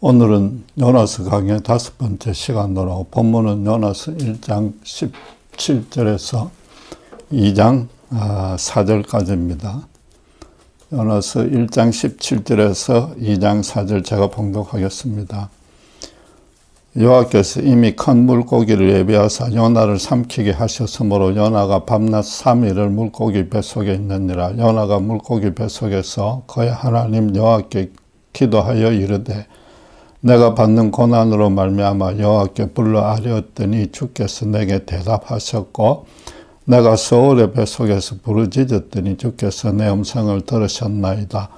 오늘은 요나서 강의 5번째 시간으로 본문은 요나서 1장 17절에서 2장 4절까지입니다. 요나서 1장 17절에서 2장 4절 제가 봉독하겠습니다. 여호와께서 이미 큰 물고기를 예비하사 요나를 삼키게 하셨으므로 요나가 밤낮 3일을 물고기 뱃속에 있느니라. 요나가 물고기 뱃속에서 그의 하나님 여호와께 기도하여 이르되 내가 받는 고난으로 말미암아 여호와께 불러 아뢰었더니 주께서 내게 대답하셨고 내가 서울의 뱃속에서 부르짖었더니 주께서 내 음성을 들으셨나이다.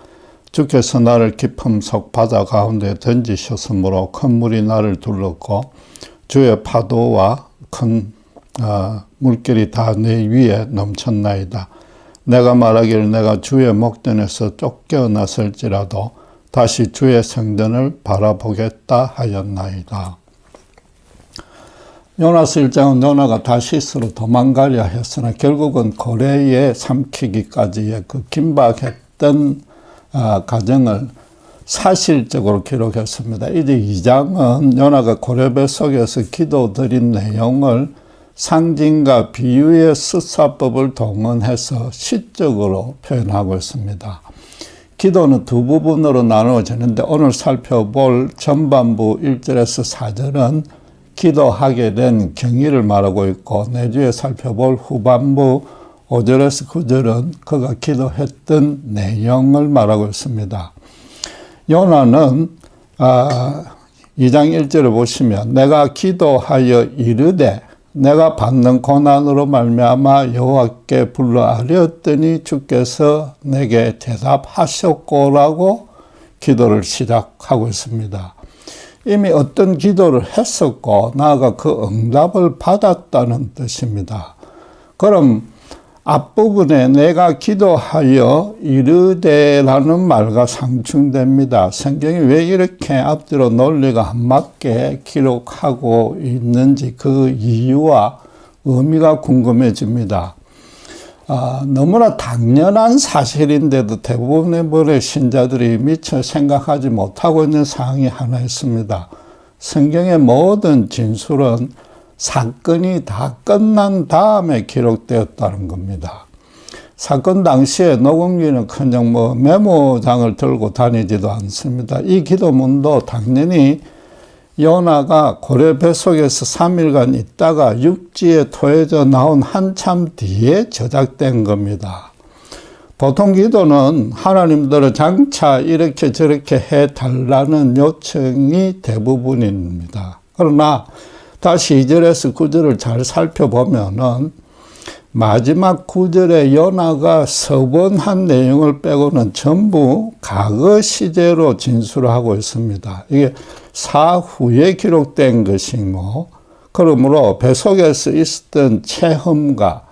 주께서 나를 깊음 속 바다 가운데 던지셨으므로 큰 물이 나를 둘렀고 주의 파도와 큰 물결이 다 내 위에 넘쳤나이다. 내가 말하기를 내가 주의 목전에서 쫓겨났을지라도 다시 주의 성전을 바라보겠다 하였나이다. 요나서 1장은 요나가 다시스로 도망가려 했으나 결국은 고레에 삼키기까지의 그 긴박했던 과정을 사실적으로 기록했습니다. 이제 2장은 요나가 고레 뱃속에서 기도드린 내용을 상징과 비유의 수사법을 동원해서 시적으로 표현하고 있습니다. 기도는 두 부분으로 나누어지는데 오늘 살펴볼 전반부 1절에서 4절은 기도하게 된 경위를 말하고 있고 내주에 살펴볼 후반부 5절에서 9절은 그가 기도했던 내용을 말하고 있습니다. 요나는 2장 1절을 보시면 내가 기도하여 이르되 내가 받는 고난으로 말미암아 여호와께 불러 아뢰었더니 주께서 내게 대답하셨고라고 기도를 시작하고 있습니다. 이미 어떤 기도를 했었고 나아가 그 응답을 받았다는 뜻입니다. 그럼 앞부분에 내가 기도하여 이르되라는 말과 상충됩니다. 성경이 왜 이렇게 앞뒤로 논리가 안 맞게 기록하고 있는지 그 이유와 의미가 궁금해집니다. 너무나 당연한 사실인데도 대부분의 신자들이 미처 생각하지 못하고 있는 사항이 하나 있습니다. 성경의 모든 진술은 사건이 다 끝난 다음에 기록되었다는 겁니다. 사건 당시에 노공기는커녕 메모장을 들고 다니지도 않습니다. 이 기도문도 당연히 요나가 고레 뱃속에서 3일간 있다가 육지에 토해져 나온 한참 뒤에 저작된 겁니다. 보통 기도는 하나님들은 장차 이렇게 저렇게 해달라는 요청이 대부분입니다. 그러나 다시 2절에서 9절을 잘 살펴보면은 마지막 9절에 요나가 서번한 내용을 빼고는 전부 과거 시제로 진술하고 있습니다. 이게 사후에 기록된 것이고 그러므로 뱃속에서 있었던 체험과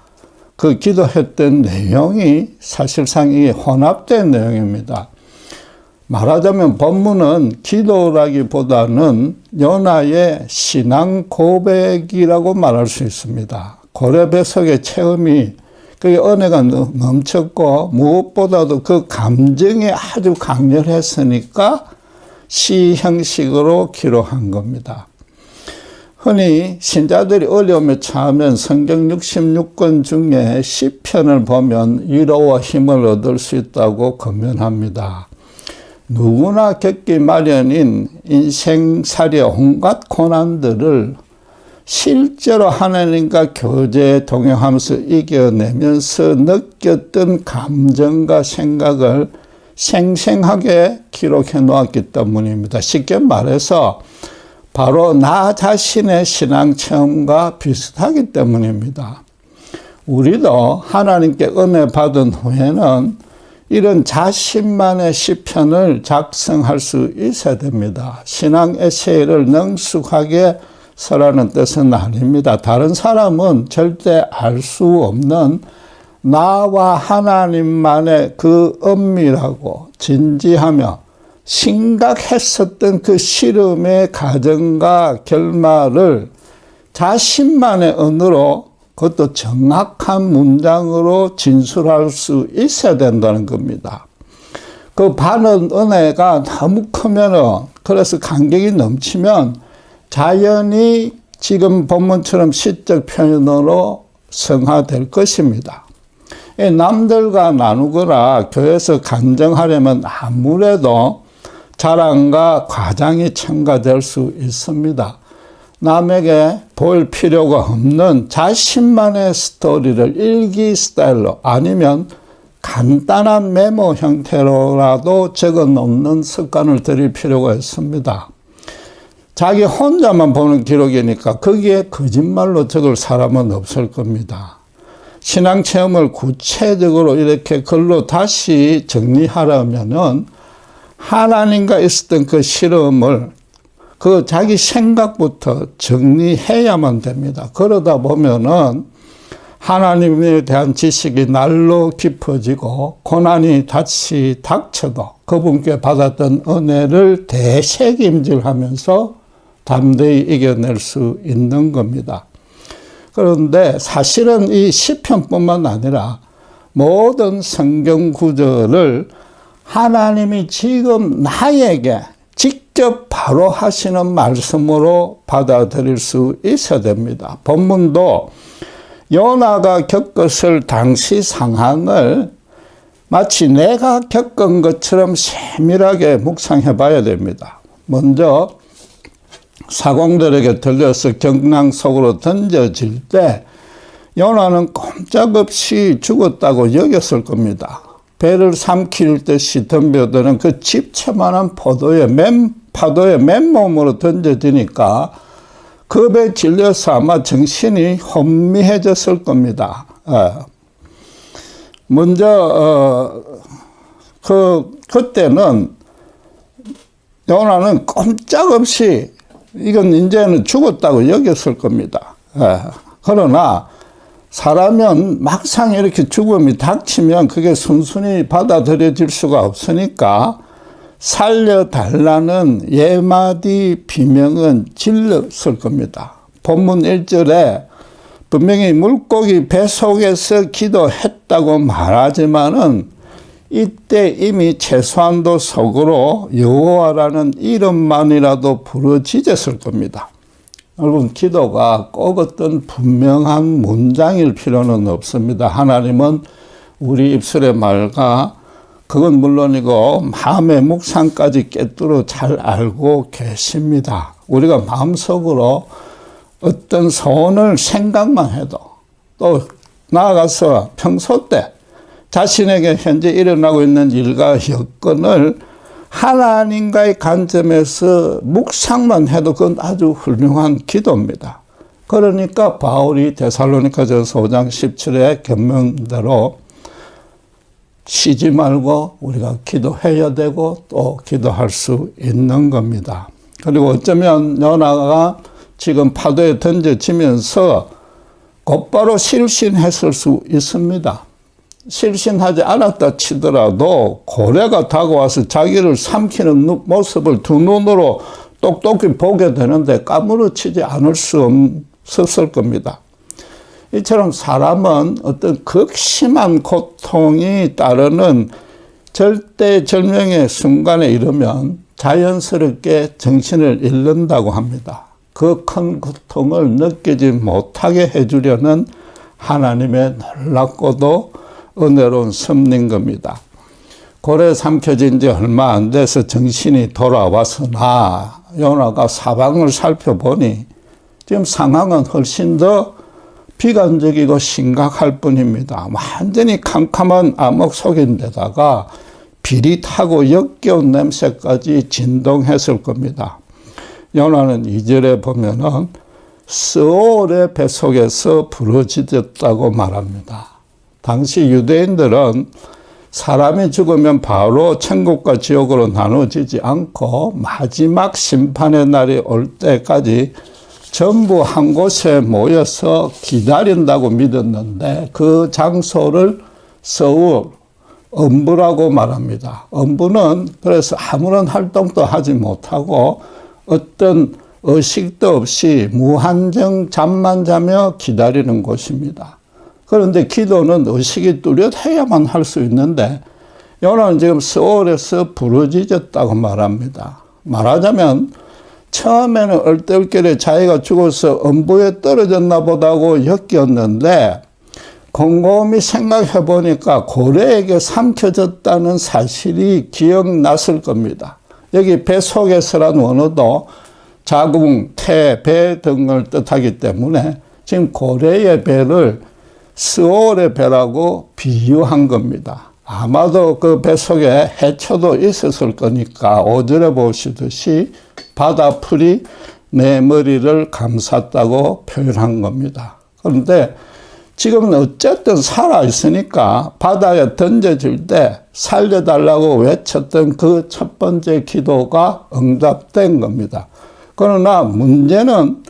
그 기도했던 내용이 사실상 이게 혼합된 내용입니다. 말하자면 본문은 기도라기보다는 요나의 신앙 고백이라고 말할 수 있습니다. 고레 뱃속의 체험이 그게 은혜가 넘쳤고 무엇보다도 그 감정이 아주 강렬했으니까 시 형식으로 기록한 겁니다. 흔히 신자들이 어려움에 처하면 성경 66권 중에 시편을 보면 위로와 힘을 얻을 수 있다고 권면합니다. 누구나 겪기 마련인 인생살이의 온갖 고난들을 실제로 하나님과 교제에 동행하면서 이겨내면서 느꼈던 감정과 생각을 생생하게 기록해 놓았기 때문입니다. 쉽게 말해서 바로 나 자신의 신앙 체험과 비슷하기 때문입니다. 우리도 하나님께 은혜 받은 후에는 이런 자신만의 시편을 작성할 수 있어야 됩니다. 신앙 에세이를 능숙하게 써라는 뜻은 아닙니다. 다른 사람은 절대 알 수 없는 나와 하나님만의 그 엄밀하고 진지하며 심각했었던 그 씨름의 과정과 결말을 자신만의 언어로 그것도 정확한 문장으로 진술할 수 있어야 된다는 겁니다. 그 받은 은혜가 너무 크면은 그래서 감격이 넘치면 자연히 지금 본문처럼 시적 표현으로 성화될 것입니다. 남들과 나누거나 교회에서 간증하려면 아무래도 자랑과 과장이 첨가될 수 있습니다. 남에게 보일 필요가 없는 자신만의 스토리를 일기 스타일로 아니면 간단한 메모 형태로라도 적어 놓는 습관을 들일 필요가 있습니다. 자기 혼자만 보는 기록이니까 거기에 거짓말로 적을 사람은 없을 겁니다. 신앙 체험을 구체적으로 이렇게 글로 다시 정리하려면은 하나님과 있었던 그 실험을 그 자기 생각부터 정리해야만 됩니다. 그러다 보면은 하나님에 대한 지식이 날로 깊어지고 고난이 다시 닥쳐도 그분께 받았던 은혜를 대책임질하면서 담대히 이겨낼 수 있는 겁니다. 그런데 사실은 이 시편뿐만 아니라 모든 성경 구절을 하나님이 지금 나에게 직접 바로 하시는 말씀으로 받아들일 수 있어야 됩니다. 본문도 요나가 겪었을 당시 상황을 마치 내가 겪은 것처럼 세밀하게 묵상해 봐야 됩니다. 먼저 사공들에게 들려서 경랑 속으로 던져질 때 요나는 꼼짝없이 죽었다고 여겼을 겁니다. 배를 삼킬 듯이 덤벼드는 그 집채만한 파도에 맨몸으로 던져지니까 겁에 질려서 아마 정신이 혼미해졌을 겁니다. 먼저 그때는 요나는 꼼짝없이 이건 이제는 죽었다고 여겼을 겁니다. 그러나 사람은 막상 이렇게 죽음이 닥치면 그게 순순히 받아들여질 수가 없으니까 살려달라는 예마디 비명은 질렀을 겁니다. 본문 1절에 분명히 물고기 뱃속에서 기도했다고 말하지만은 이때 이미 최소한도 속으로 여호와라는 이름만이라도 부르짖었을 겁니다. 여러분, 기도가 꼭 어떤 분명한 문장일 필요는 없습니다. 하나님은 우리 입술의 말과 그건 물론이고 마음의 묵상까지 꿰뚫어 잘 알고 계십니다. 우리가 마음속으로 어떤 소원을 생각만 해도 또 나아가서 평소 때 자신에게 현재 일어나고 있는 일과 여건을 하나님과의 관점에서 묵상만 해도 그건 아주 훌륭한 기도입니다. 그러니까 바울이 데살로니가전서 5장 17의 계명대로 쉬지 말고 우리가 기도해야 되고 또 기도할 수 있는 겁니다. 그리고 어쩌면 요나가 지금 파도에 던져지면서 곧바로 실신했을 수 있습니다. 실신하지 않았다 치더라도 고래가 다가와서 자기를 삼키는 모습을 두 눈으로 똑똑히 보게 되는데 까무러치지 않을 수 없었을 겁니다. 이처럼 사람은 어떤 극심한 고통이 따르는 절대절명의 순간에 이르면 자연스럽게 정신을 잃는다고 합니다. 그 큰 고통을 느끼지 못하게 해주려는 하나님의 놀랍고도 은혜로운 섭리인 겁니다. 고래 삼켜진 지 얼마 안 돼서 정신이 돌아왔으나 요나가 사방을 살펴보니 지금 상황은 훨씬 더 비관적이고 심각할 뿐입니다. 완전히 캄캄한 암흑 속인데다가 비릿하고 역겨운 냄새까지 진동했을 겁니다. 요나는 2절에 보면은 스올의 뱃속에서 부르짖었다고 말합니다. 당시 유대인들은 사람이 죽으면 바로 천국과 지옥으로 나눠지지 않고 마지막 심판의 날이 올 때까지 전부 한 곳에 모여서 기다린다고 믿었는데 그 장소를 서울, 엄부라고 말합니다. 엄부는 그래서 아무런 활동도 하지 못하고 어떤 의식도 없이 무한정 잠만 자며 기다리는 곳입니다. 그런데 기도는 의식이 뚜렷해야만 할 수 있는데 요나는 지금 스올에서 부르짖었다고 말합니다. 말하자면 처음에는 얼떨결에 자기가 죽어서 음부에 떨어졌나 보다고 여겼는데 곰곰이 생각해 보니까 고래에게 삼켜졌다는 사실이 기억났을 겁니다. 여기 배 속에서란 원어도 자궁, 태, 배 등을 뜻하기 때문에 지금 고래의 배를 스올의 배라고 비유한 겁니다. 아마도 그 배 속에 해초도 있었을 거니까 5절에 보시듯이 바다풀이 내 머리를 감쌌다고 표현한 겁니다. 그런데 지금은 어쨌든 살아있으니까 바다에 던져질 때 살려달라고 외쳤던 그 첫 번째 기도가 응답된 겁니다. 그러나 문제는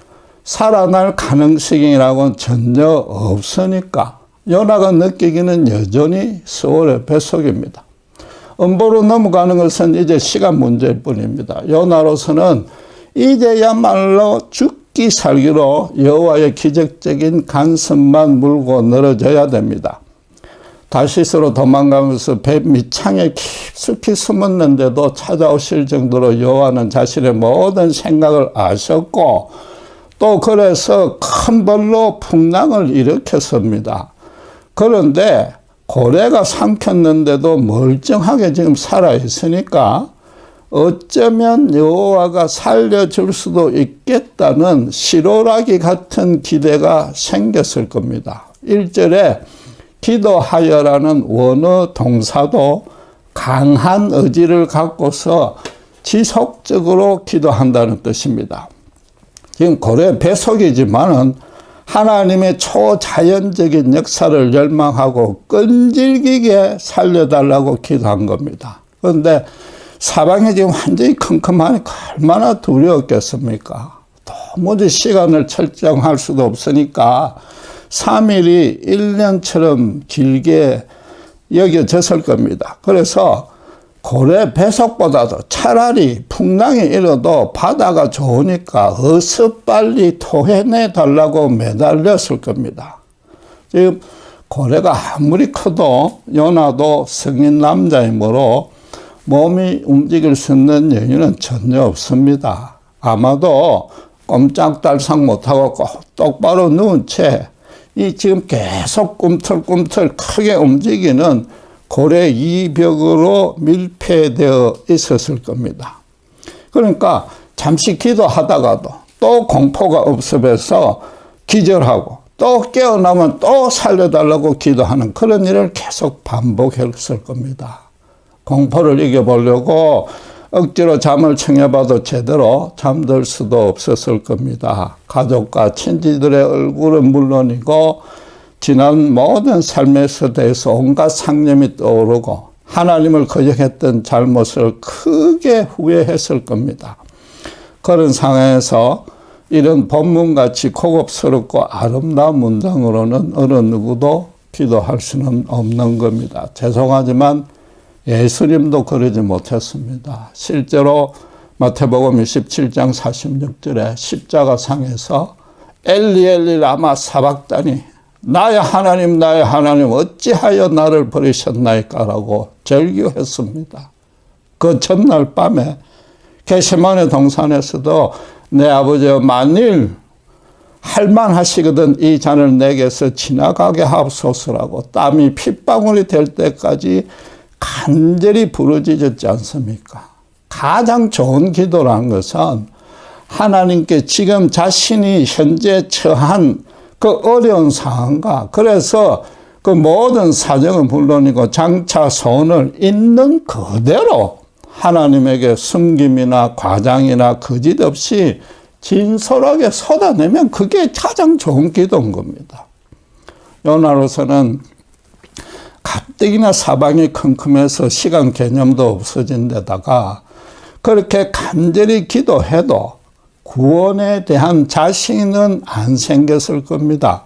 살아날 가능성이라고는 전혀 없으니까 요나가 느끼기는 여전히 스올의 뱃속입니다. 음부로 넘어가는 것은 이제 시간 문제일 뿐입니다. 요나로서는 이제야말로 죽기 살기로 여호와의 기적적인 간섭만 물고 늘어져야 됩니다. 다시스로 도망가면서 배 밑창에 깊숙이 숨었는데도 찾아오실 정도로 여호와는 자신의 모든 생각을 아셨고 또 그래서 큰 벌로 풍랑을 일으켰습니다. 그런데 고래가 삼켰는데도 멀쩡하게 지금 살아있으니까 어쩌면 여호와가 살려줄 수도 있겠다는 실오라기 같은 기대가 생겼을 겁니다. 1절에 기도하여라는 원어 동사도 강한 의지를 갖고서 지속적으로 기도한다는 뜻입니다. 지금 고래 뱃속이지만은 하나님의 초자연적인 역사를 열망하고 끈질기게 살려달라고 기도한 겁니다. 그런데 사방이 지금 완전히 컴컴하니까 얼마나 두려웠겠습니까? 도무지 시간을 설정할 수도 없으니까 3일이 1년처럼 길게 여겨졌을 겁니다. 그래서 고래 배속보다도 차라리 풍랑이 일어도 바다가 좋으니까 어서 빨리 토해내 달라고 매달렸을 겁니다. 지금 고래가 아무리 커도 요나도 성인 남자이므로 몸이 움직일 수 있는 여유는 전혀 없습니다. 아마도 꼼짝달싹 못하고 똑바로 누운 채 이 지금 계속 꿈틀꿈틀 크게 움직이는 고래 이벽으로 밀폐되어 있었을 겁니다. 그러니까 잠시 기도하다가도 또 공포가 없어서 기절하고 또 깨어나면 또 살려달라고 기도하는 그런 일을 계속 반복했을 겁니다. 공포를 이겨보려고 억지로 잠을 청해봐도 제대로 잠들 수도 없었을 겁니다. 가족과 친지들의 얼굴은 물론이고 지난 모든 삶에서 대해서 온갖 상념이 떠오르고 하나님을 거역했던 잘못을 크게 후회했을 겁니다. 그런 상황에서 이런 본문같이 고급스럽고 아름다운 문장으로는 어느 누구도 기도할 수는 없는 겁니다. 죄송하지만 예수님도 그러지 못했습니다. 실제로 마태복음 27장 46절에 십자가상에서 엘리 엘리 라마 사박다니 나의 하나님 나의 하나님 어찌하여 나를 버리셨나이까라고 절규했습니다. 그 전날 밤에 겟세마네 동산에서도 내 아버지여 만일 할만하시거든 이 잔을 내게서 지나가게 하옵소서라고 땀이 핏방울이 될 때까지 간절히 부르짖었지 않습니까? 가장 좋은 기도라는 것은 하나님께 지금 자신이 현재 처한 그 어려운 상황과 그래서 그 모든 사정은 물론이고 장차 소원을 있는 그대로 하나님에게 숨김이나 과장이나 거짓 없이 진솔하게 쏟아내면 그게 가장 좋은 기도인 겁니다. 요나로서는 가뜩이나 사방이 컴컴해서 시간 개념도 없어진 데다가 그렇게 간절히 기도해도 구원에 대한 자신은 안 생겼을 겁니다.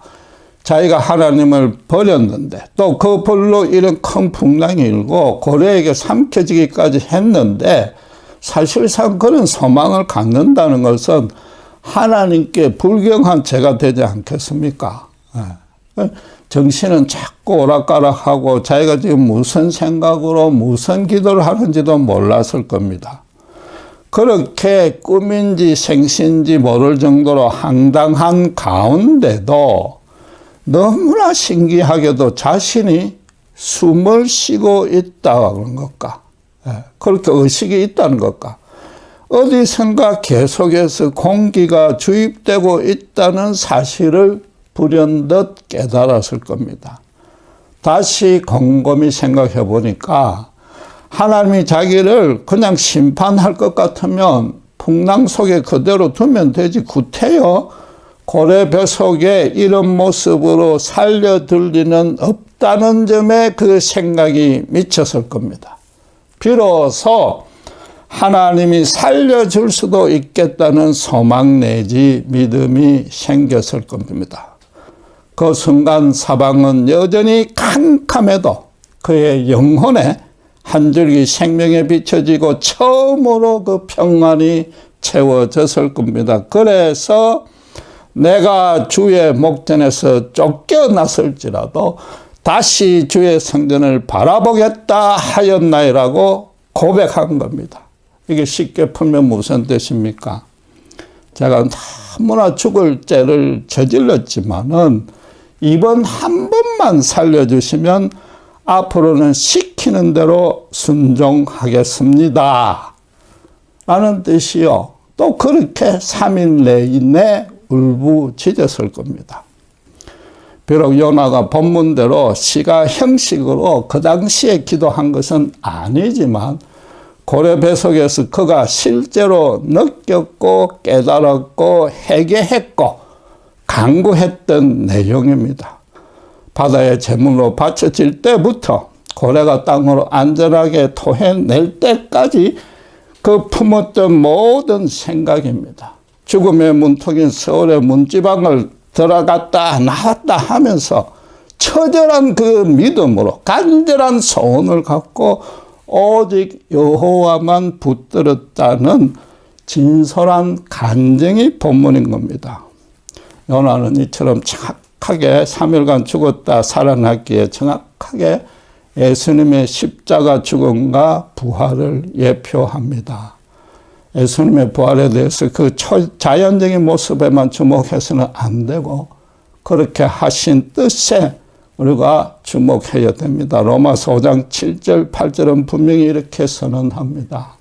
자기가 하나님을 버렸는데 또 그 벌로 이런 큰 풍랑이 일고 고래에게 삼켜지기까지 했는데 사실상 그런 소망을 갖는다는 것은 하나님께 불경한 죄가 되지 않겠습니까? 정신은 자꾸 오락가락하고 자기가 지금 무슨 생각으로 무슨 기도를 하는지도 몰랐을 겁니다. 그렇게 꿈인지 생신지 모를 정도로 황당한 가운데도 너무나 신기하게도 자신이 숨을 쉬고 있다는 것과 그렇게 의식이 있다는 것과 어디선가 계속해서 공기가 주입되고 있다는 사실을 불현듯 깨달았을 겁니다. 다시 곰곰이 생각해 보니까 하나님이 자기를 그냥 심판할 것 같으면 풍랑 속에 그대로 두면 되지 구태여 고래배속에 이런 모습으로 살려둘 리는 없다는 점에 그 생각이 미쳤을 겁니다. 비로소 하나님이 살려줄 수도 있겠다는 소망 내지 믿음이 생겼을 겁니다. 그 순간 사방은 여전히 캄캄해도 그의 영혼에 한 줄기 생명에 비춰지고 처음으로 그 평안이 채워졌을 겁니다. 그래서 내가 주의 목전에서 쫓겨났을지라도 다시 주의 성전을 바라보겠다 하였나이라고 고백한 겁니다. 이게 쉽게 풀면 무슨 뜻입니까? 제가 너무나 죽을 죄를 저질렀지만은 이번 한 번만 살려주시면 앞으로는 시키는 대로 순종하겠습니다. 라는 뜻이요. 또 그렇게 3일 내내 울부짖었을 겁니다. 비록 요나가 본문대로 시가 형식으로 그 당시에 기도한 것은 아니지만 고래배속에서 그가 실제로 느꼈고 깨달았고 회개했고 간구했던 내용입니다. 바다의 제물로 바쳐질 때부터 고래가 땅으로 안전하게 토해낼 때까지 그 품었던 모든 생각입니다. 죽음의 문턱인 서울의 문지방을 들어갔다 나왔다 하면서 처절한 그 믿음으로 간절한 소원을 갖고 오직 여호와만 붙들었다는 진솔한 간증이 본문인 겁니다. 요나는 이처럼 정확하게 3일간 죽었다 살아났기에 정확하게 예수님의 십자가 죽음과 부활을 예표합니다. 예수님의 부활에 대해서 그 자연적인 모습에만 주목해서는 안 되고 그렇게 하신 뜻에 우리가 주목해야 됩니다. 로마서 5장 7절 8절은 분명히 이렇게 선언합니다.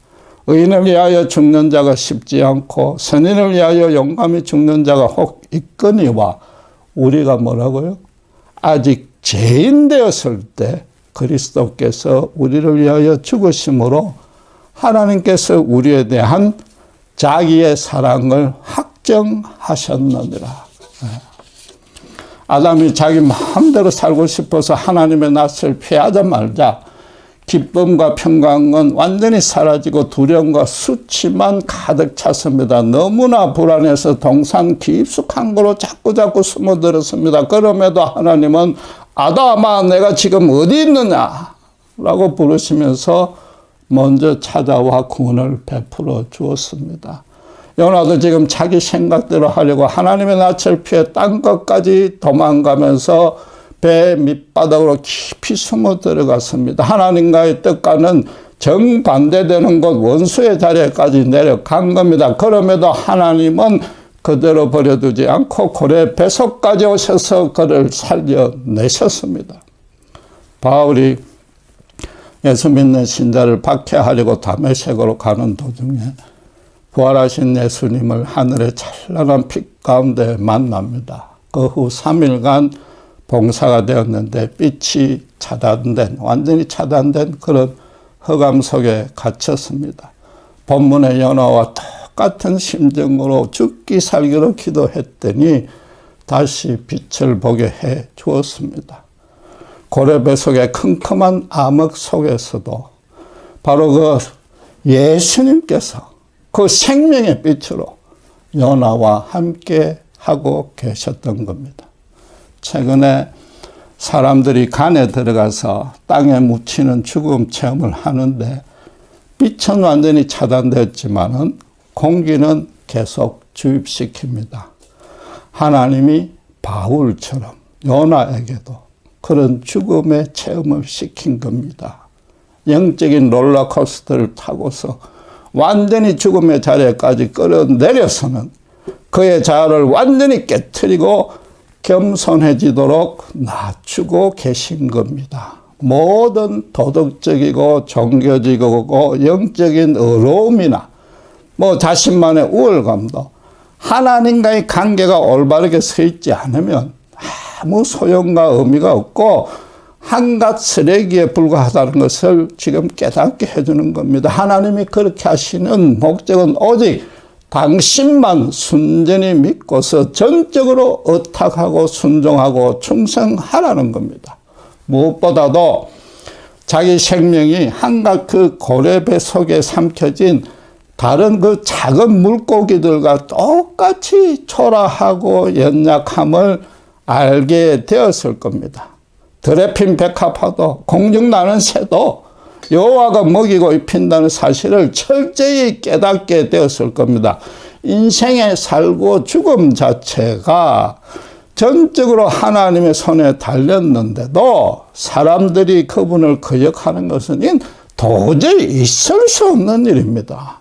의인을 위하여 죽는 자가 쉽지 않고 선인을 위하여 용감히 죽는 자가 혹 있거니와 우리가 뭐라고요? 아직 죄인 되었을 때 그리스도께서 우리를 위하여 죽으심으로 하나님께서 우리에 대한 자기의 사랑을 확정하셨느니라. 아담이 자기 마음대로 살고 싶어서 하나님의 낯을 피하자 말자 기쁨과 평강은 완전히 사라지고 두려움과 수치만 가득 찼습니다. 너무나 불안해서 동산 깊숙한 곳으로 자꾸 숨어들었습니다. 그럼에도 하나님은 아담아 내가 지금 어디 있느냐 라고 부르시면서 먼저 찾아와 구원을 베풀어 주었습니다. 요나도 지금 자기 생각대로 하려고 하나님의 낯을 피해 딴 것까지 도망가면서 배 밑바닥으로 깊이 숨어 들어갔습니다. 하나님과의 뜻과는 정반대되는 곳 원수의 자리에까지 내려간 겁니다. 그럼에도 하나님은 그대로 버려두지 않고 고래 배속까지 오셔서 그를 살려내셨습니다. 바울이 예수 믿는 신자를 박해하려고 다메섹으로 가는 도중에 부활하신 예수님을 하늘의 찬란한 빛 가운데 만납니다. 그 후 3일간 봉사가 되었는데 빛이 차단된, 완전히 차단된 그런 흑암 속에 갇혔습니다. 본문의 요나와 똑같은 심정으로 죽기 살기로 기도했더니 다시 빛을 보게 해 주었습니다. 고래배속의 컴컴한 암흑 속에서도 바로 그 예수님께서 그 생명의 빛으로 요나와 함께 하고 계셨던 겁니다. 최근에 사람들이 간에 들어가서 땅에 묻히는 죽음 체험을 하는데 빛은 완전히 차단됐지만은 공기는 계속 주입시킵니다. 하나님이 바울처럼 요나에게도 그런 죽음의 체험을 시킨 겁니다. 영적인 롤러코스터를 타고서 완전히 죽음의 자리까지 끌어내려서는 그의 자아를 완전히 깨트리고 겸손해지도록 낮추고 계신 겁니다. 모든 도덕적이고 종교적이고 영적인 어려움이나 자신만의 우월감도 하나님과의 관계가 올바르게 서 있지 않으면 아무 소용과 의미가 없고 한갓 쓰레기에 불과하다는 것을 지금 깨닫게 해주는 겁니다. 하나님이 그렇게 하시는 목적은 오직 당신만 순전히 믿고서 전적으로 의탁하고 순종하고 충성하라는 겁니다. 무엇보다도 자기 생명이 한갓 그 고래배 속에 삼켜진 다른 그 작은 물고기들과 똑같이 초라하고 연약함을 알게 되었을 겁니다. 드레핀 백합화도 공중 나는 새도 여호와가 먹이고 입힌다는 사실을 철저히 깨닫게 되었을 겁니다. 인생의 살고 죽음 자체가 전적으로 하나님의 손에 달렸는데도 사람들이 그분을 거역하는 것은 도저히 있을 수 없는 일입니다.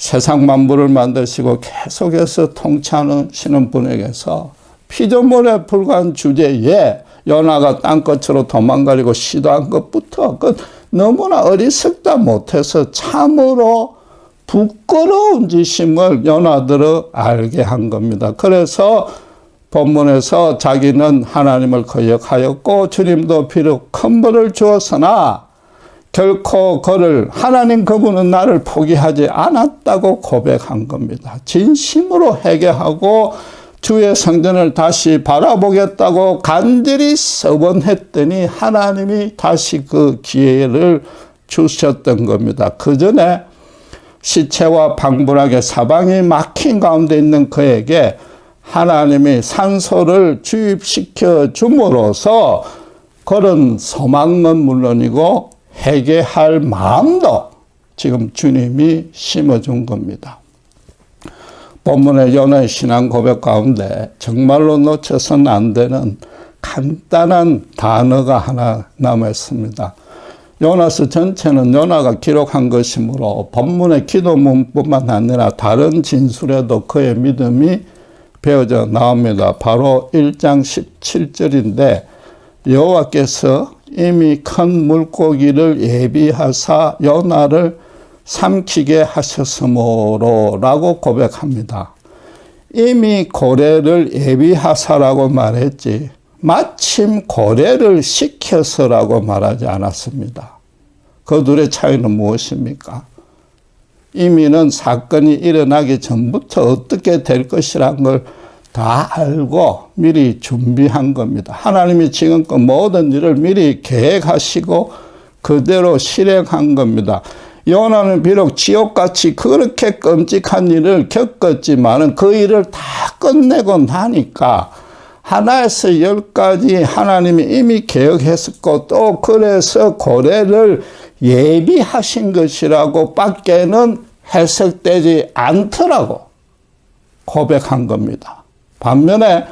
세상 만물을 만드시고 계속해서 통치하시는 분에게서 피조물에 불과한 주제에 요나가 땅끝으로 도망가려고 시도한 것부터 너무나 어리석다 못해서 참으로 부끄러운 짓임을 요나들은 알게 한 겁니다. 그래서 본문에서 자기는 하나님을 거역하였고 주님도 비록 큰 벌을 주었으나 결코 하나님 그분은 나를 포기하지 않았다고 고백한 겁니다. 진심으로 회개하고 주의 성전을 다시 바라보겠다고 간절히 서원했더니 하나님이 다시 그 기회를 주셨던 겁니다. 그 전에 시체와 방불하게 사방이 막힌 가운데 있는 그에게 하나님이 산소를 주입시켜 줌으로써 그런 소망은 물론이고 회개할 마음도 지금 주님이 심어준 겁니다. 본문의 요나의 신앙 고백 가운데 정말로 놓쳐서는 안 되는 간단한 단어가 하나 남아있습니다. 요나서 전체는 요나가 기록한 것이므로 본문의 기도문뿐만 아니라 다른 진술에도 그의 믿음이 배어져 나옵니다. 바로 1장 17절인데 여호와께서 이미 큰 물고기를 예비하사 요나를 삼키게 하셨으므로 라고 고백합니다. 이미 고래를 예비하사라고 말했지 마침 고래를 시켜서라고 말하지 않았습니다. 그 둘의 차이는 무엇입니까? 이미는 사건이 일어나기 전부터 어떻게 될 것이란 걸 다 알고 미리 준비한 겁니다. 하나님이 지금껏 모든 일을 미리 계획하시고 그대로 실행한 겁니다. 요나는 비록 지옥같이 그렇게 끔찍한 일을 겪었지만 그 일을 다 끝내고 나니까 하나에서 10까지 하나님이 이미 계획했었고 또 그래서 고래를 예비하신 것이라고 밖에는 해석되지 않더라고 고백한 겁니다. 반면에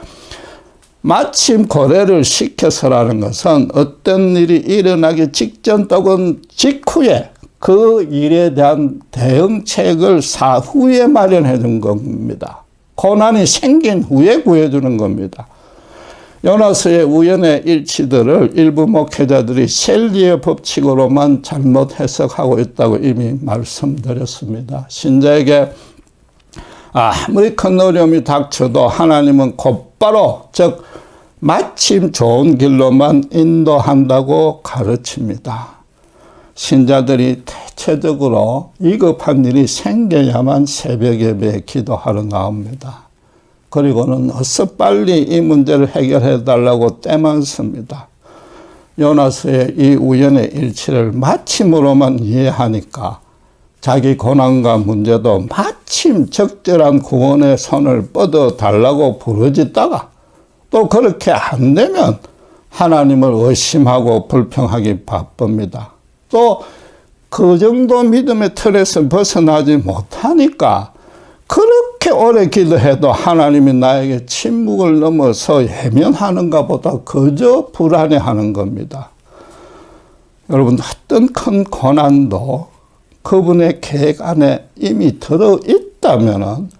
마침 고래를 시켜서라는 것은 어떤 일이 일어나기 직전 또는 직후에 그 일에 대한 대응책을 사후에 마련해 준 겁니다. 고난이 생긴 후에 구해주는 겁니다. 요나서의 우연의 일치들을 일부 목회자들이 셀리의 법칙으로만 잘못 해석하고 있다고 이미 말씀드렸습니다. 신자에게 아무리 큰 어려움이 닥쳐도 하나님은 곧바로 즉 마침 좋은 길로만 인도한다고 가르칩니다. 신자들이 대체적으로 위급한 일이 생겨야만 새벽 예배에 기도하러 나옵니다. 그리고는 어서 빨리 이 문제를 해결해 달라고 때만 씁니다. 요나서의 이 우연의 일치를 마침으로만 이해하니까 자기 고난과 문제도 마침 적절한 구원의 손을 뻗어 달라고 부르짖다가 또 그렇게 안 되면 하나님을 의심하고 불평하기 바쁩니다. 또 그 정도 믿음의 틀에서 벗어나지 못하니까 그렇게 오래 기도해도 하나님이 나에게 침묵을 넘어서 예면하는가 보다 그저 불안해하는 겁니다. 여러분 어떤 큰 고난도 그분의 계획 안에 이미 들어있다면은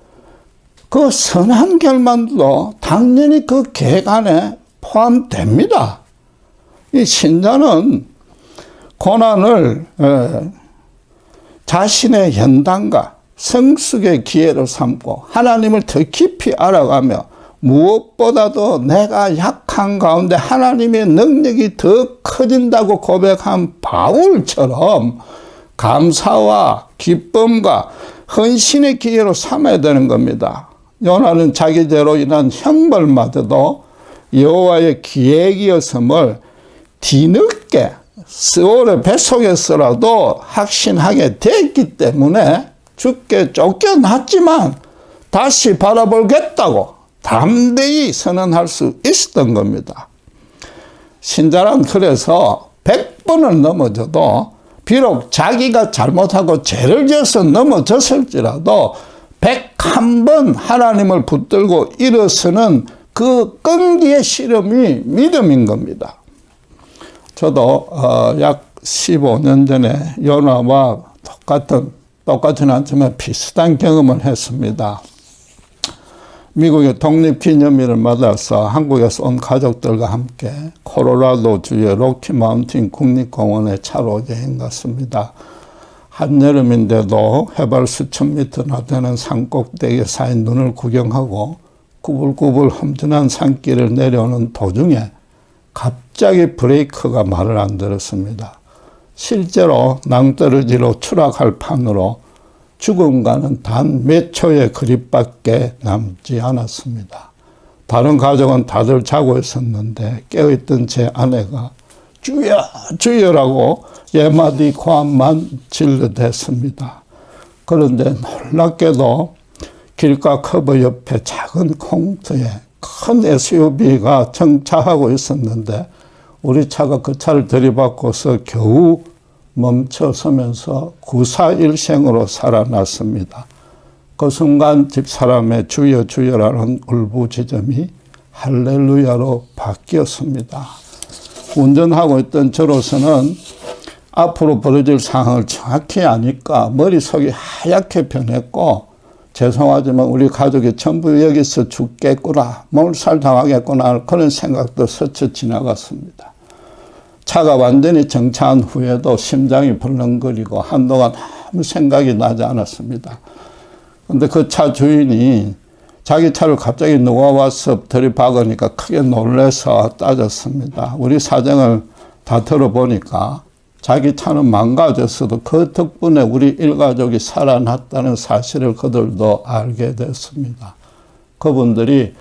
그 선한 결말도 당연히 그 계획 안에 포함됩니다. 이 신자는 고난을 자신의 연단과 성숙의 기회로 삼고 하나님을 더 깊이 알아가며 무엇보다도 내가 약한 가운데 하나님의 능력이 더 커진다고 고백한 바울처럼 감사와 기쁨과 헌신의 기회로 삼아야 되는 겁니다. 요나는 자기 죄로 인한 형벌마저도 여호와의 기획이었음을 뒤늦게 스올의 뱃속에서라도 확신하게 됐기 때문에 죽게 쫓겨났지만 다시 바라보겠다고 담대히 선언할 수 있었던 겁니다. 신자란 그래서 100번을 넘어져도 비록 자기가 잘못하고 죄를 지어서 넘어졌을지라도 101번 하나님을 붙들고 일어서는 그 끈기의 실험이 믿음인 겁니다. 저도 약 15년 전에 요나와 똑같은 않지만 비슷한 경험을 했습니다. 미국의 독립기념일을 맞아서 한국에서 온 가족들과 함께 콜로라도 주의 로키마운틴 국립공원에 차로 여행 갔습니다. 한여름인데도 해발 수천 미터나 되는 산 꼭대기에 쌓인 눈을 구경하고 구불구불 험준한 산길을 내려오는 도중에 갑자기 브레이크가 말을 안 들었습니다. 실제로 낭떠러지로 추락할 판으로 죽음과는 단 몇 초의 거리밖에 남지 않았습니다. 다른 가족은 다들 자고 있었는데 깨어있던 제 아내가 주여 주여라고 예마디 고함만 질러댔습니다. 그런데 놀랍게도 길가 커브 옆에 작은 공터에 큰 SUV가 정차하고 있었는데 우리 차가 그 차를 들이받고서 겨우 멈춰서면서 구사일생으로 살아났습니다. 그 순간 집사람의 주여 주여라는 울부짖음이 할렐루야로 바뀌었습니다. 운전하고 있던 저로서는 앞으로 벌어질 상황을 정확히 아니까 머릿속이 하얗게 변했고 죄송하지만 우리 가족이 전부 여기서 죽겠구나, 몰살당하겠구나 그런 생각도 스쳐 지나갔습니다. 차가 완전히 정차한 후에도 심장이 벌렁거리고 한동안 아무 생각이 나지 않았습니다. 그런데 그 차 주인이 자기 차를 갑자기 누가 와서 들이박으니까 크게 놀라서 따졌습니다. 우리 사정을 다 들어보니까 자기 차는 망가졌어도 그 덕분에 우리 일가족이 살아났다는 사실을 그들도 알게 됐습니다. 그분들이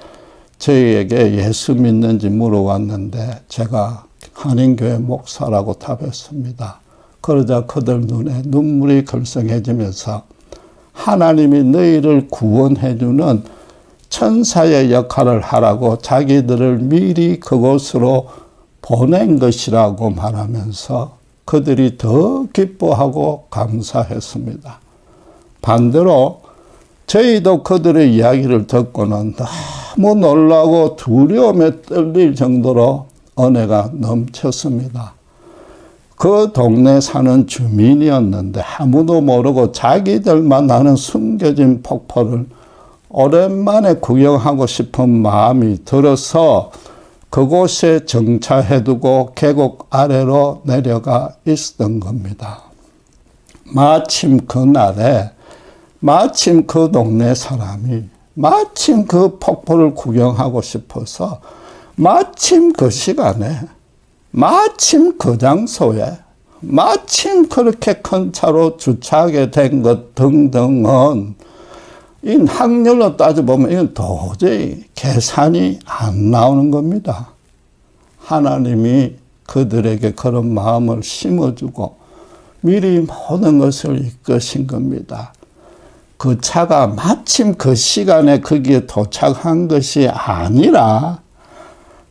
저희에게 예수 믿는지 물어왔는데 제가 한인교회 목사라고 답했습니다. 그러자 그들 눈에 눈물이 글썽해지면서 하나님이 너희를 구원해주는 천사의 역할을 하라고 자기들을 미리 그곳으로 보낸 것이라고 말하면서 그들이 더 기뻐하고 감사했습니다. 반대로 저희도 그들의 이야기를 듣고는 너무 놀라고 두려움에 떨릴 정도로 은혜가 넘쳤습니다. 그 동네 사는 주민이었는데 아무도 모르고 자기들만 아는 숨겨진 폭포를 오랜만에 구경하고 싶은 마음이 들어서 그곳에 정차해두고 계곡 아래로 내려가 있었던 겁니다. 마침 그날에 마침 그 동네 사람이 마침 그 폭포를 구경하고 싶어서 마침 그 시간에 마침 그 장소에 마침 그렇게 큰 차로 주차하게 된 것 등등은 이 확률로 따져보면 이건 도저히 계산이 안 나오는 겁니다. 하나님이 그들에게 그런 마음을 심어주고 미리 모든 것을 이끄신 겁니다. 그 차가 마침 그 시간에 거기에 도착한 것이 아니라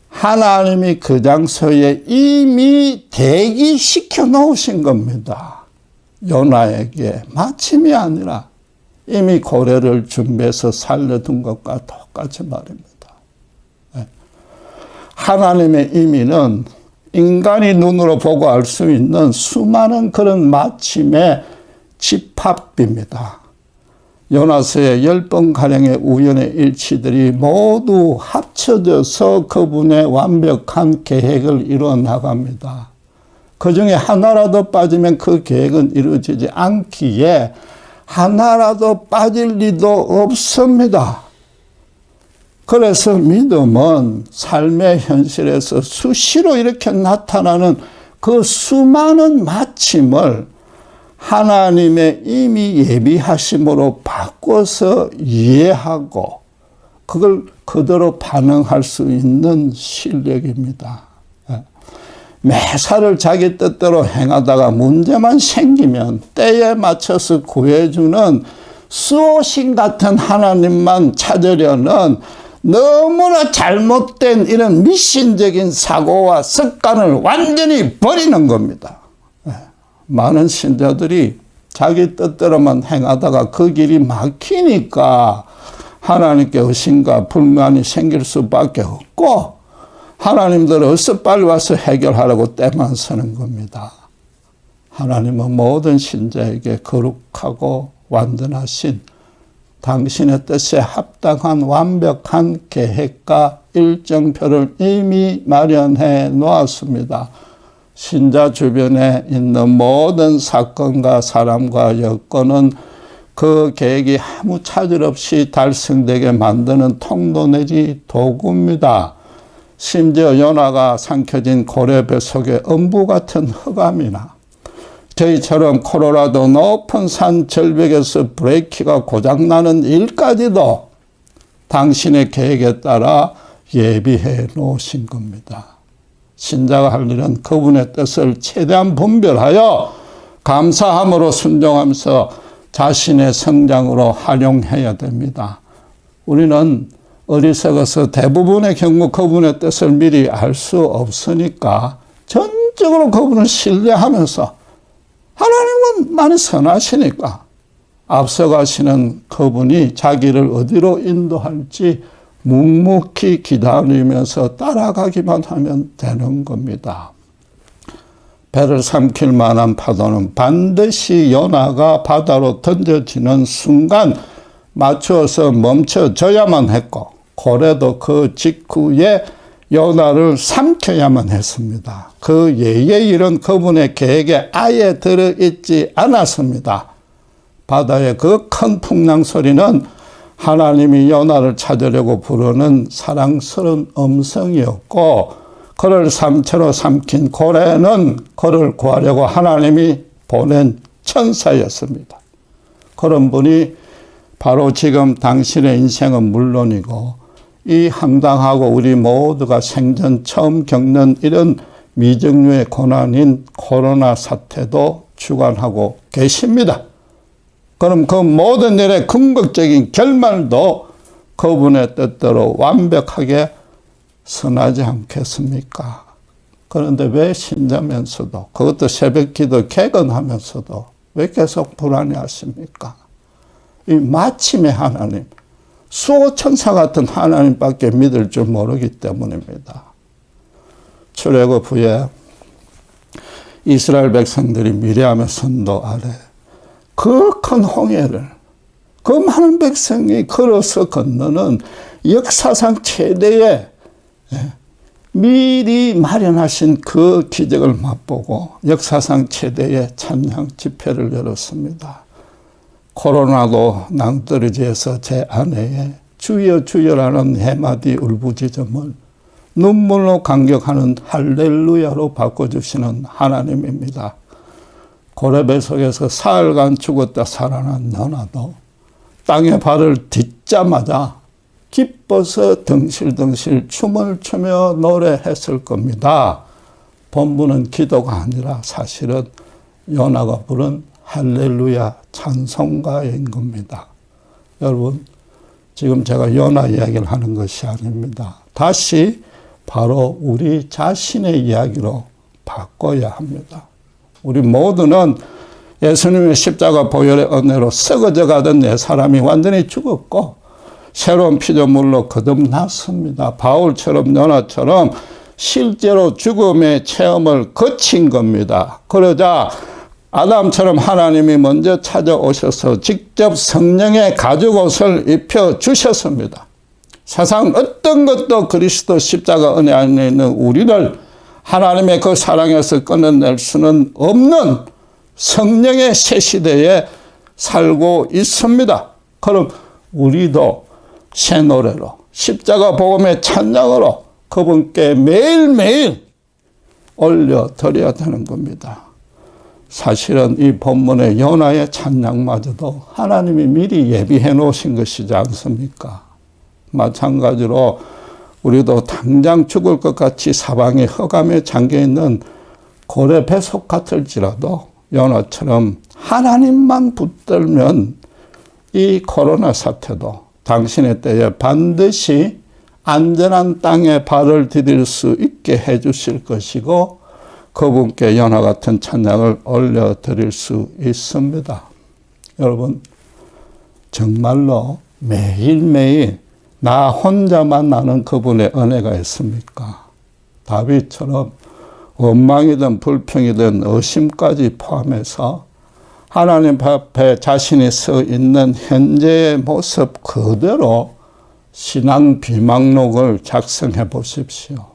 하나님이 그 장소에 이미 대기시켜 놓으신 겁니다. 요나에게 마침이 아니라 이미 고래를 준비해서 살려둔 것과 똑같이 말입니다. 하나님의 의미는 인간이 눈으로 보고 알 수 있는 수많은 그런 마침에 집합입니다. 요나서의 10번가량의 우연의 일치들이 모두 합쳐져서 그분의 완벽한 계획을 이루어 나갑니다. 그 중에 하나라도 빠지면 그 계획은 이루어지지 않기에 하나라도 빠질 리도 없습니다. 그래서 믿음은 삶의 현실에서 수시로 이렇게 나타나는 그 수많은 마침을 하나님의 이미 예비하심으로 바꿔서 이해하고 그걸 그대로 반응할 수 있는 실력입니다. 매사를 자기 뜻대로 행하다가 문제만 생기면 때에 맞춰서 구해주는 수호신 같은 하나님만 찾으려는 너무나 잘못된 이런 미신적인 사고와 습관을 완전히 버리는 겁니다. 많은 신자들이 자기 뜻대로만 행하다가 그 길이 막히니까 하나님께 의심과 불만이 생길 수밖에 없고 하나님들은 어서 빨리 와서 해결하라고 때만 서는 겁니다. 하나님은 모든 신자에게 거룩하고 완전하신 당신의 뜻에 합당한 완벽한 계획과 일정표를 이미 마련해 놓았습니다. 신자 주변에 있는 모든 사건과 사람과 여건은 그 계획이 아무 차질 없이 달성되게 만드는 통로 내지 도구입니다. 심지어 요나가 삼켜진 고래배 속의 음부 같은 흑암이나 저희처럼 콜로라도 높은 산 절벽에서 브레이크가 고장나는 일까지도 당신의 계획에 따라 예비해 놓으신 겁니다. 신자가 할 일은 그분의 뜻을 최대한 분별하여 감사함으로 순종하면서 자신의 성장으로 활용해야 됩니다. 우리는 어리석어서 대부분의 경우 그분의 뜻을 미리 알 수 없으니까 전적으로 그분을 신뢰하면서 하나님은 많이 선하시니까 앞서가시는 그분이 자기를 어디로 인도할지 묵묵히 기다리면서 따라가기만 하면 되는 겁니다. 배를 삼킬 만한 파도는 반드시 요나가 바다로 던져지는 순간 맞추어서 멈춰져야만 했고 고래도 그 직후에 요나를 삼켜야만 했습니다. 그 예의 일은 그분의 계획에 아예 들어있지 않았습니다. 바다의 그 큰 풍랑 소리는 하나님이 요나를 찾으려고 부르는 사랑스러운 음성이었고 그를 삼처로 삼킨 고래는 그를 구하려고 하나님이 보낸 천사였습니다. 그런 분이 바로 지금 당신의 인생은 물론이고 이 황당하고 우리 모두가 생전 처음 겪는 이런 미정류의 고난인 코로나 사태도 주관하고 계십니다. 그럼 그 모든 일의 궁극적인 결말도 그분의 뜻대로 완벽하게 선하지 않겠습니까? 그런데 왜 신자면서도 그것도 새벽기도 개근하면서도 왜 계속 불안해하십니까? 이 마침의 하나님, 수호천사 같은 하나님밖에 믿을 줄 모르기 때문입니다. 출애굽 후에 이스라엘 백성들이 미리암의 선도 아래 그 큰 홍해를 그 많은 백성이 걸어서 건너는 역사상 최대의 미리 마련하신 그 기적을 맛보고 역사상 최대의 찬양 집회를 열었습니다. 코로나도 낭떠러지에서 제 아내의 주여 주여라는 해마디 울부짖음을 눈물로 감격하는 할렐루야로 바꿔주시는 하나님입니다. 고래배 속에서 사흘간 죽었다 살아난 요나도 땅에 발을 딛자마자 기뻐서 덩실덩실 춤을 추며 노래했을 겁니다. 본부는 기도가 아니라 사실은 요나가 부른 할렐루야 찬송가인 겁니다. 여러분, 지금 제가 요나 이야기를 하는 것이 아닙니다. 다시 바로 우리 자신의 이야기로 바꿔야 합니다. 우리 모두는 예수님의 십자가 보혈의 은혜로 썩어져 가던 내 사람이 완전히 죽었고 새로운 피조물로 거듭났습니다. 바울처럼 요나처럼 실제로 죽음의 체험을 거친 겁니다. 그러자 아담처럼 하나님이 먼저 찾아오셔서 직접 성령의 가죽옷을 입혀주셨습니다. 세상 어떤 것도 그리스도 십자가 은혜 안에 있는 우리를 하나님의 그 사랑에서 끊어낼 수는 없는 성령의 새 시대에 살고 있습니다. 그럼 우리도 새 노래로 십자가 복음의 찬양으로 그분께 매일매일 올려드려야 되는 겁니다. 사실은 이 본문의 요나의 찬양마저도 하나님이 미리 예비해 놓으신 것이지 않습니까? 마찬가지로 우리도 당장 죽을 것 같이 사방에 흑암에 잠겨있는 고래 배속 같을지라도 요나처럼 하나님만 붙들면 이 코로나 사태도 당신의 때에 반드시 안전한 땅에 발을 디딜 수 있게 해 주실 것이고 그분께 요나 같은 찬양을 올려드릴 수 있습니다. 여러분 정말로 매일매일 나 혼자만 나는 그분의 은혜가 있습니까? 다윗처럼 원망이든 불평이든 의심까지 포함해서 하나님 앞에 자신이 서 있는 현재의 모습 그대로 신앙 비망록을 작성해 보십시오.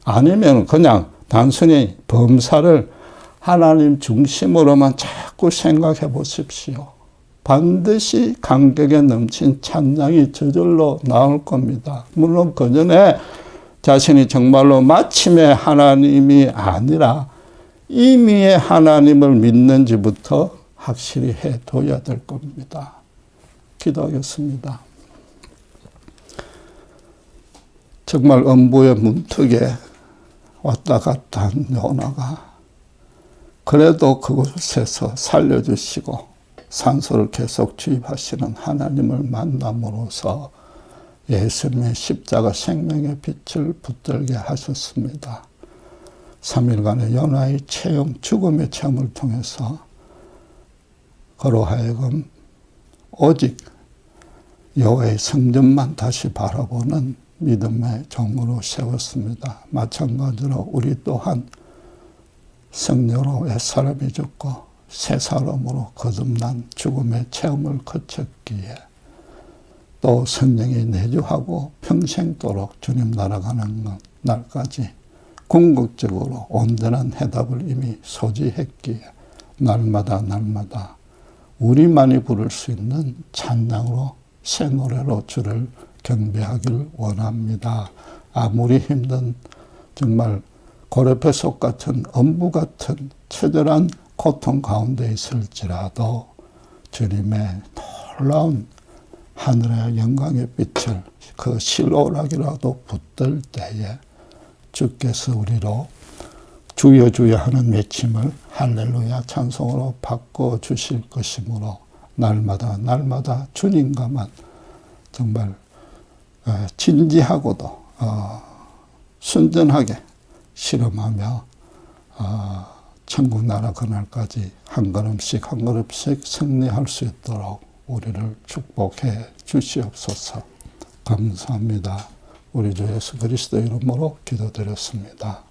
아니면 그냥 단순히 범사를 하나님 중심으로만 자꾸 생각해 보십시오. 반드시 감격에 넘친 찬양이 저절로 나올 겁니다. 물론 그 전에 자신이 정말로 마침의 하나님이 아니라 임의의 하나님을 믿는지부터 확실히 해둬야 될 겁니다. 기도하겠습니다. 정말 음부의 문턱에 왔다 갔다 한 요나가 그래도 그곳에서 살려주시고 산소를 계속 주입하시는 하나님을 만남으로써 예수님의 십자가 생명의 빛을 붙들게 하셨습니다. 3일간의 요나의 체험, 죽음의 체험을 통해서 그로 하여금 오직 여호와의 성전만 다시 바라보는 믿음의 종으로 세웠습니다. 마찬가지로 우리 또한 성녀로 옛사람이 죽고 새 사람으로 거듭난 죽음의 체험을 거쳤기에 또 성령이 내주하고 평생도록 주님 날아가는 날까지 궁극적으로 온전한 해답을 이미 소지했기에 날마다 우리만이 부를 수 있는 찬양으로 새 노래로 주를 경배하길 원합니다. 아무리 힘든 정말 고래배속 같은 엄부 같은 처절한 고통 가운데 있을지라도 주님의 놀라운 하늘의 영광의 빛을 그 실오락이라도 붙들 때에 주께서 우리로 주여 주여 하는 외침을 할렐루야 찬송으로 바꿔주실 것이므로 날마다 주님과만 정말 진지하고도 순전하게 실험하며 천국 나라 그날까지 한 걸음씩 승리할 수 있도록 우리를 축복해 주시옵소서. 감사합니다. 우리 주 예수 그리스도 이름으로 기도드렸습니다.